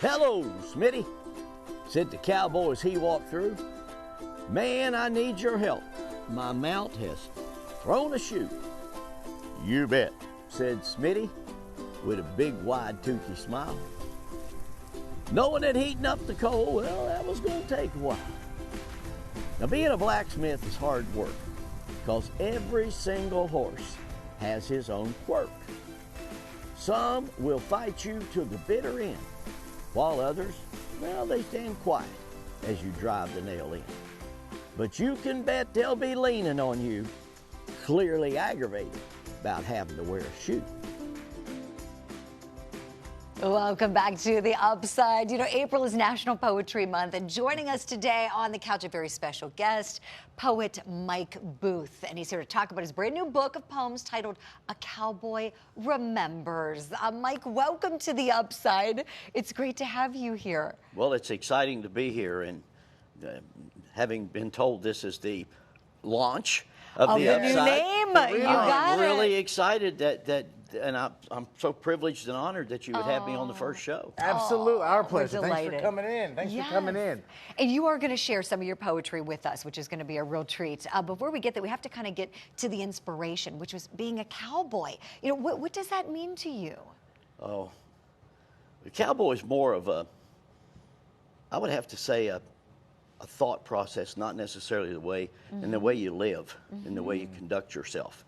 "Hello, Smitty," said the cowboy as he walked through. "Man, I need your help. My mount has thrown a shoe." "You bet," said Smitty with a big, wide, toothy smile. Knowing that heating up the coal, well, that was going to take a while. Now, being a blacksmith is hard work because every single horse has his own quirk. Some will fight you to the bitter end, while others, well, they stand quiet as you drive the nail in. But you can bet they'll be leaning on you, clearly aggravated about having to wear a shoe. Welcome back to The Upside. You know, April is National Poetry Month, and joining us today on the couch, a very special guest, poet Mike Booth. And he's here to talk about his brand new book of poems titled A Cowboy Remembers. Mike, welcome to The Upside. It's great to have you here. Well, it's exciting to be here, and having been told this is the launch of The Upside. New name. You got I'm really excited and I'm so privileged and honored that you would have me on the first show. Absolutely, our pleasure. We're Thanks delighted. for coming in. Thanks for coming in. And you are going to share some of your poetry with us, which is going to be a real treat. Before we get there, we have to kind of get to the inspiration, which was being a cowboy. You know, what does that mean to you? Oh, the cowboy is more of a, I would have to say, a thought process, not necessarily the way, in the way you live, in the way you conduct yourself.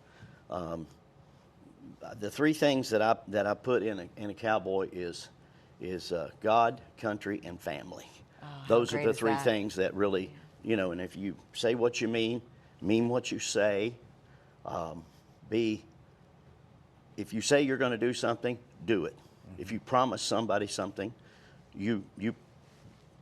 The three things that I put in a cowboy is God, country, and family. Those are the three things that really, you know. And if you say what you mean what you say. If you say you're going to do something, do it. If you promise somebody something, you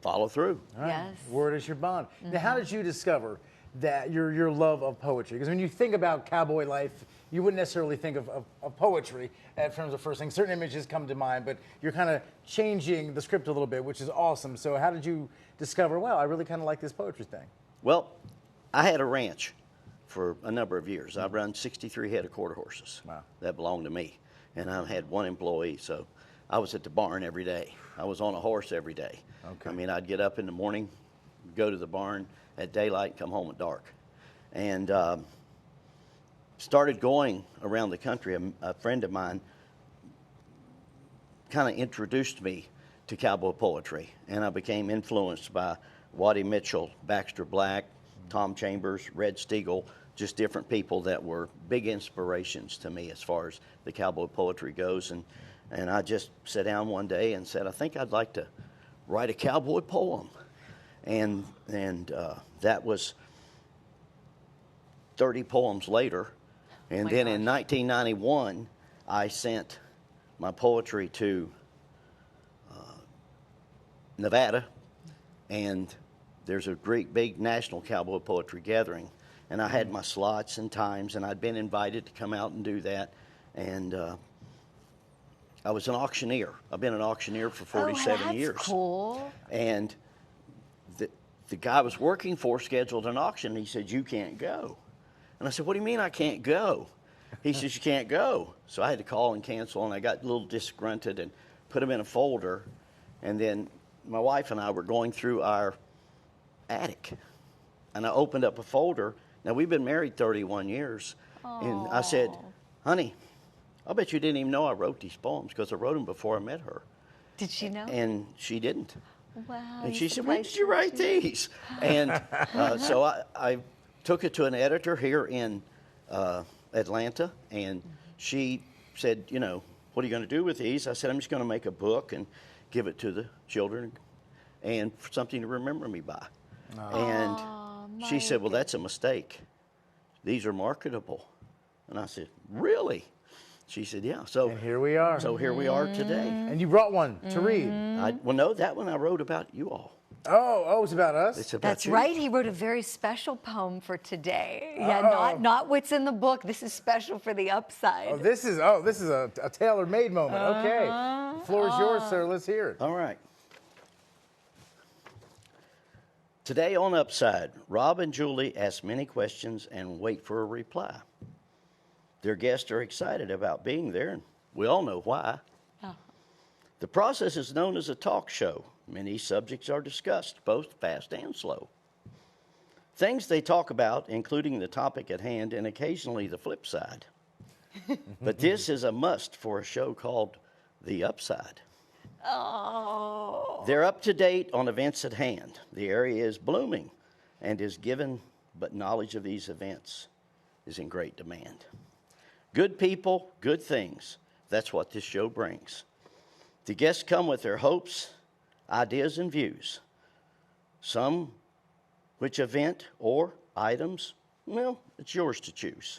follow through. Right. Yes. Word is your bond. Now, how did you discover that your love of poetry? Because when you think about cowboy life, you wouldn't necessarily think of poetry in terms of first thing. Certain images come to mind, but you're kind of changing the script a little bit, which is awesome. So how did you discover, well, I really kind of like this poetry thing? Well, I had a ranch for a number of years. I run 63 head of quarter horses. Wow. That belonged to me. And I had one employee, so I was at the barn every day. I was on a horse every day. Okay. I mean, I'd get up in the morning, go to the barn at daylight, and come home at dark. And started going around the country. A friend of mine kind of introduced me to cowboy poetry, and I became influenced by Waddy Mitchell, Baxter Black, Tom Chambers, Red Steagall, just different people that were big inspirations to me as far as the cowboy poetry goes. And I just sat down one day and said, I think I'd like to write a cowboy poem. And that was 30 poems later. And then in 1991, I sent my poetry to Nevada, and there's a great big national cowboy poetry gathering. And I had my slots and times, and I'd been invited to come out and do that. And I was an auctioneer. I've been an auctioneer for 47 years. That's cool. And the guy I was working for scheduled an auction, and he said, "You can't go." And I said, "What do you mean I can't go?" He says, "You can't go." So I had to call and cancel, and I got a little disgruntled and put them in a folder. And then my wife and I were going through our attic, and I opened up a folder. Now, we've been married 31 years. Aww. And I said, "Honey, I bet you didn't even know I wrote these poems because I wrote them before I met her." Did she know? And she didn't. Wow. And she said, "When did you write these?" And so I took it to an editor here in Atlanta, and she said, "You know, what are you going to do with these?" I said, "I'm just going to make a book and give it to the children and for something to remember me by." And she said, "Well, that's a mistake. These are marketable." And I said, "Really?" She said, "Yeah." So And here we are. So here we are today. And you brought one to read. Well, no, that one I wrote about you all. Oh, it's about us? It's about That's you. right. He wrote a very special poem for today. Yeah, not what's in the book. This is special for The Upside. Oh, this is a tailor-made moment. Okay. The floor is yours, sir. Let's hear it. All right. Today on Upside, Rob and Julie ask many questions and wait for a reply. Their guests are excited about being there, and we all know why. The process is known as a talk show. Many subjects are discussed, both fast and slow. Things they talk about, including the topic at hand and occasionally the flip side. But this is a must for a show called The Upside. Oh. They're up to date on events at hand. The area is blooming and is given, but knowledge of these events is in great demand. Good people, good things. That's what this show brings. The guests come with their hopes, ideas, and views. Some which event or items, well, it's yours to choose.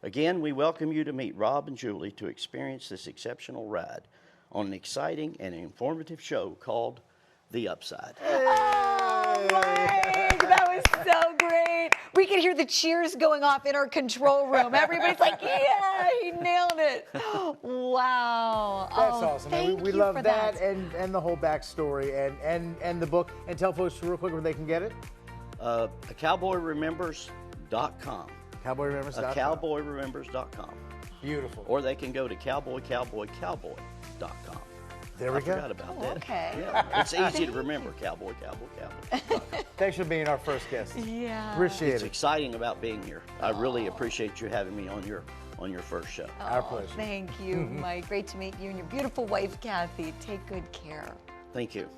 Again, we welcome you to meet Rob and Julie to experience this exceptional ride on an exciting and informative show called The Upside. Oh, Mike, that was so great. We could hear the cheers going off in our control room. Everybody's like, yeah, he nailed it. Wow. That's awesome. Thank We you love for that and the whole backstory and the book. And tell folks real quick where they can get it. cowboyremembers.com. Cowboyremembers.com. Cowboyremembers.com. Beautiful. Or they can go to cowboy.com. There we I go. forgot about that. Okay. Yeah, it's easy to remember. Cowboy. Thanks for being our first guest. Yeah. Appreciate It's it. exciting about being here. I really appreciate you having me on your first show. Our pleasure. Thank you, Mike. Great to meet you and your beautiful wife, Kathy. Take good care. Thank you.